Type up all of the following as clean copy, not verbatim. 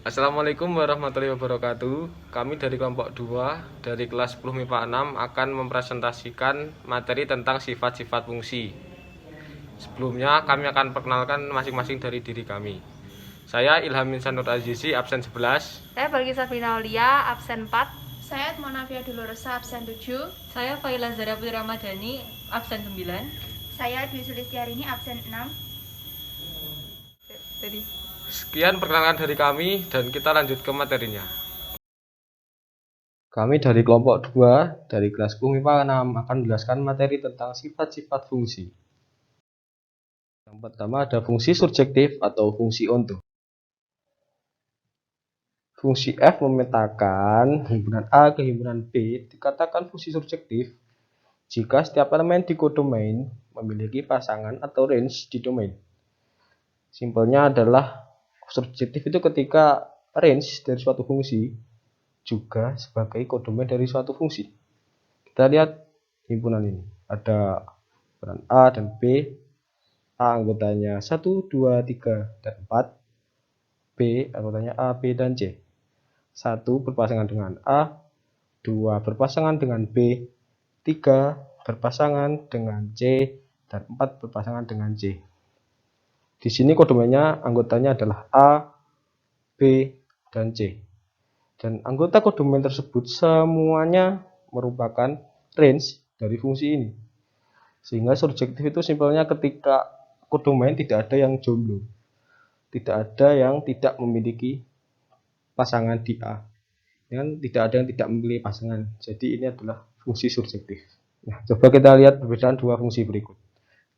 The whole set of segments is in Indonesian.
Assalamualaikum warahmatullahi wabarakatuh. Kami dari kelompok 2 dari kelas 10 MIPA 6 akan mempresentasikan materi tentang sifat-sifat fungsi. Sebelumnya kami akan perkenalkan masing-masing dari diri kami. Saya Ilham Insan Nur Azizi, absen 11. Saya Balgi Sabrina Aulia, absen 4. Saya Monavia Duluresa, absen 7. Saya Faila Zara Putri Ramadhani, absen 9. Saya Dwi Sulistiarini, absen 6. Sekian perkenalan dari kami dan kita lanjut ke materinya. Kami dari kelompok 2 dari kelas 10 MIPA 6 akan menjelaskan materi tentang sifat-sifat fungsi. Yang pertama ada fungsi surjektif atau fungsi onto. Fungsi F memetakan himpunan A ke himpunan B dikatakan fungsi surjektif jika setiap elemen di kodomain memiliki pasangan atau range di domain. Simpelnya adalah surjektif itu ketika range dari suatu fungsi juga sebagai kodomain dari suatu fungsi. Kita lihat himpunan ini. Ada himpunan A dan B. A anggotanya 1, 2, 3, dan 4. B anggotanya A, B, dan C. 1 berpasangan dengan A, 2 berpasangan dengan B, 3 berpasangan dengan C, dan 4 berpasangan dengan C. Di sini kodomainnya anggotanya adalah A, B, dan C. Dan anggota kodomain tersebut semuanya merupakan range dari fungsi ini. Sehingga surjektif itu simpelnya ketika kodomain tidak ada yang jomblo. Tidak ada yang tidak memiliki pasangan di A. Dan tidak ada yang tidak memiliki pasangan. Jadi ini adalah fungsi surjektif. Nah, coba kita lihat perbedaan dua fungsi berikut.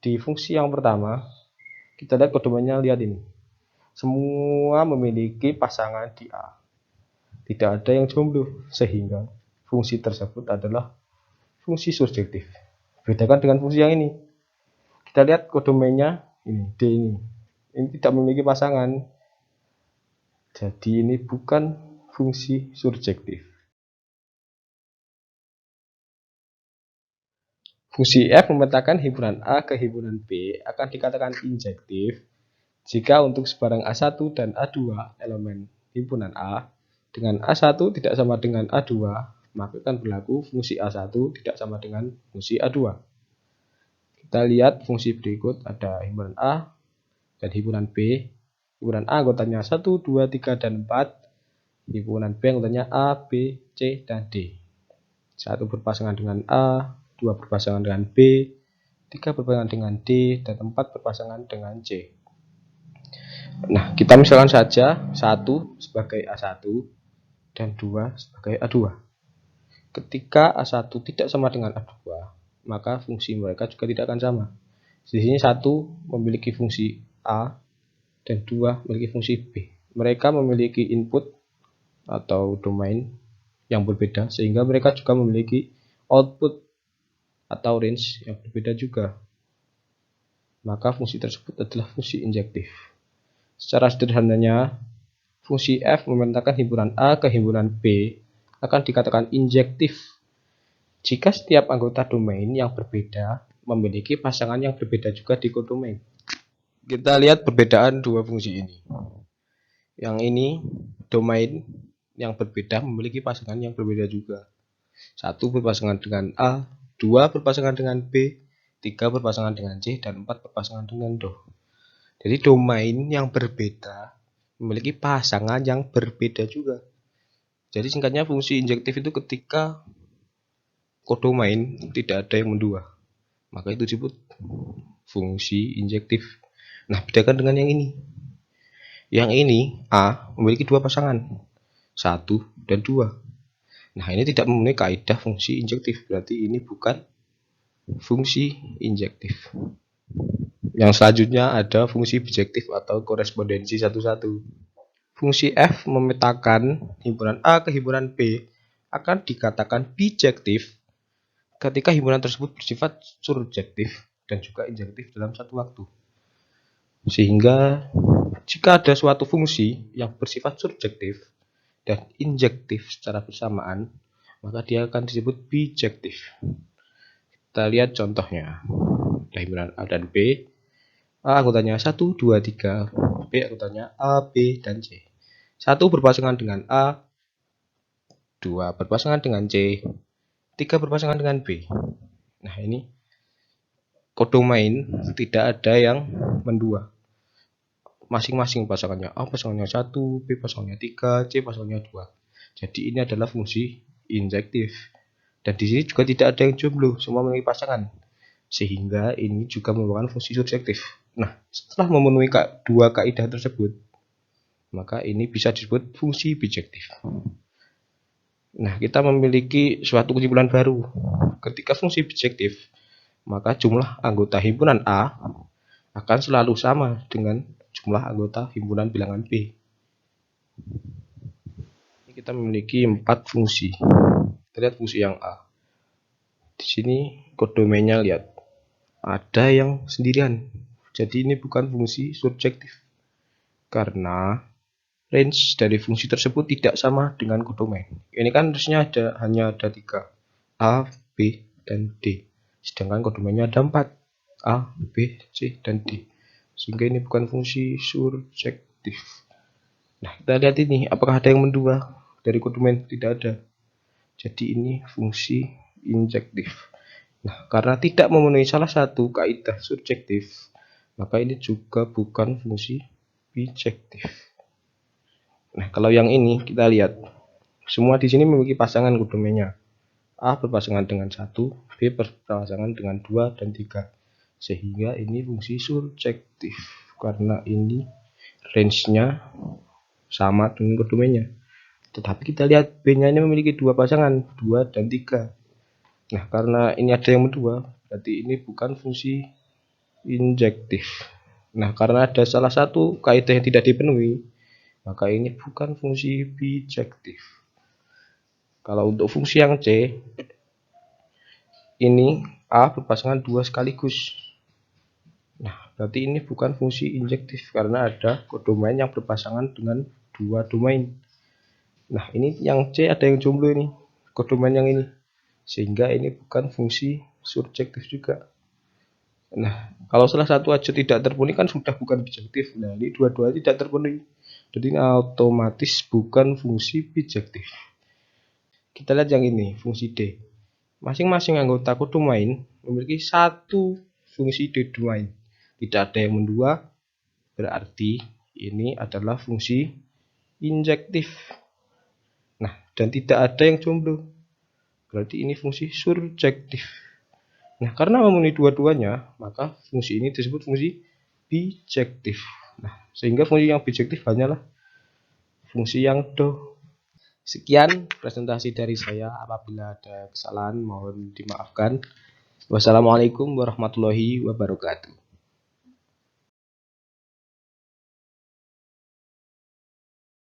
Di fungsi yang pertama, kita lihat kodomainnya, lihat ini. Semua memiliki pasangan di A. Tidak ada yang jomblo, sehingga fungsi tersebut adalah fungsi surjektif. Bedakan dengan fungsi yang ini. Kita lihat kodomainnya ini, D ini. Ini tidak memiliki pasangan. Jadi ini bukan fungsi surjektif. Fungsi F memetakan himpunan A ke himpunan B akan dikatakan injektif jika untuk sebarang A1 dan A2 elemen himpunan A dengan A1 tidak sama dengan A2, maka akan berlaku fungsi A1 tidak sama dengan fungsi A2. Kita lihat fungsi berikut, ada himpunan A dan himpunan B. Himpunan A anggotanya 1, 2, 3, dan 4. Himpunan B anggotanya A, B, C, dan D. 1 berpasangan dengan A, 2 berpasangan dengan B, 3 berpasangan dengan D, dan 4 berpasangan dengan C. Nah, kita misalkan saja 1 sebagai A1 dan 2 sebagai A2. Ketika A1 tidak sama dengan A2, maka fungsi mereka juga tidak akan sama. Di sini 1 memiliki fungsi A dan 2 memiliki fungsi B. Mereka memiliki input atau domain yang berbeda, sehingga mereka juga memiliki output atau range yang berbeda juga. Maka fungsi tersebut adalah fungsi injektif. Secara sederhananya, fungsi F memetakan himpunan A ke himpunan B akan dikatakan injektif jika setiap anggota domain yang berbeda memiliki pasangan yang berbeda juga di kodomain. Kita lihat perbedaan dua fungsi ini. Yang ini domain yang berbeda memiliki pasangan yang berbeda juga. 1 berpasangan dengan A, 2 berpasangan dengan B, 3 berpasangan dengan C, dan 4 berpasangan dengan D. Jadi domain yang berbeda memiliki pasangan yang berbeda juga. Jadi singkatnya fungsi injektif itu ketika kodomain tidak ada yang mendua. Maka itu disebut fungsi injektif. Nah, bedakan dengan yang ini. Yang ini A memiliki dua pasangan, 1 dan 2. Nah, ini tidak memenuhi kaidah fungsi injektif, berarti ini bukan fungsi injektif. Yang selanjutnya ada fungsi bijektif atau korespondensi satu-satu. Fungsi F memetakan himpunan A ke himpunan B akan dikatakan bijektif ketika himpunan tersebut bersifat surjektif dan juga injektif dalam satu waktu. Sehingga jika ada suatu fungsi yang bersifat surjektif dan injektif secara bersamaan, maka dia akan disebut bijektif. Kita lihat contohnya. Ada himpunan A dan B. A anggotanya 1, 2, 3. B anggotanya A, B, dan C. 1 berpasangan dengan A, 2 berpasangan dengan C, 3 berpasangan dengan B. Nah, ini kodomain tidak ada yang mendua. Masing-masing pasangannya A pasangannya 1, B pasangannya 3, C pasangannya 2. Jadi ini adalah fungsi injektif. Dan di sini juga tidak ada yang jomblo, semua memiliki pasangan. Sehingga ini juga merupakan fungsi surjektif. Nah, setelah memenuhi dua kaidah tersebut, maka ini bisa disebut fungsi bijektif. Nah, kita memiliki suatu kesimpulan baru. Ketika fungsi bijektif, maka jumlah anggota himpunan A akan selalu sama dengan jumlah anggota himpunan bilangan B. Ini kita memiliki 4 fungsi. Kita lihat fungsi yang A. Di sini kodomainnya lihat. Ada yang sendirian. Jadi ini bukan fungsi surjektif. Karena range dari fungsi tersebut tidak sama dengan kodomain. Ini kan harusnya hanya ada 3, A, B, dan D. Sedangkan kodomainnya ada 4, A, B, C, dan D. Sehingga ini bukan fungsi surjektif. Nah, kita lihat ini, apakah ada yang mendua dari kodomain? Tidak ada. Jadi ini fungsi injektif. Nah, karena tidak memenuhi salah satu kaidah surjektif, maka ini juga bukan fungsi bijektif. Nah, kalau yang ini kita lihat, semua di sini memiliki pasangan kodomainnya. A berpasangan dengan 1, B berpasangan dengan 2 dan 3. Sehingga ini fungsi surjektif karena ini range-nya sama dengan kodomainnya. Tetapi kita lihat B-nya ini memiliki 2 pasangan, 2 dan 3. Nah, karena ini ada yang mendua, berarti ini bukan fungsi injektif. Nah, karena ada salah satu kaidah yang tidak dipenuhi, maka ini bukan fungsi bijektif. Kalau untuk fungsi yang C, ini A berpasangan 2 sekaligus. Nah, berarti ini bukan fungsi injektif karena ada kodomain yang berpasangan dengan 2 domain. Nah, ini yang C ada yang jomblo ini, kodomain yang ini. Sehingga ini bukan fungsi surjektif juga. Nah, kalau salah satu aja tidak terpenuhi kan sudah bukan bijektif. Nah, ini dua-duanya tidak terpenuhi. Jadi ini otomatis bukan fungsi bijektif. Kita lihat yang ini, fungsi D. Masing-masing anggota kodomain memiliki satu fungsi D domain. Tidak ada yang mendua, berarti ini adalah fungsi injektif. Nah, dan tidak ada yang jomblo, berarti ini fungsi surjektif. Nah, karena memenuhi dua-duanya, maka fungsi ini disebut fungsi bijektif. Nah, sehingga fungsi yang bijektif hanyalah fungsi yang do. Sekian presentasi dari saya. Apabila ada kesalahan mohon dimaafkan. Wassalamualaikum warahmatullahi wabarakatuh.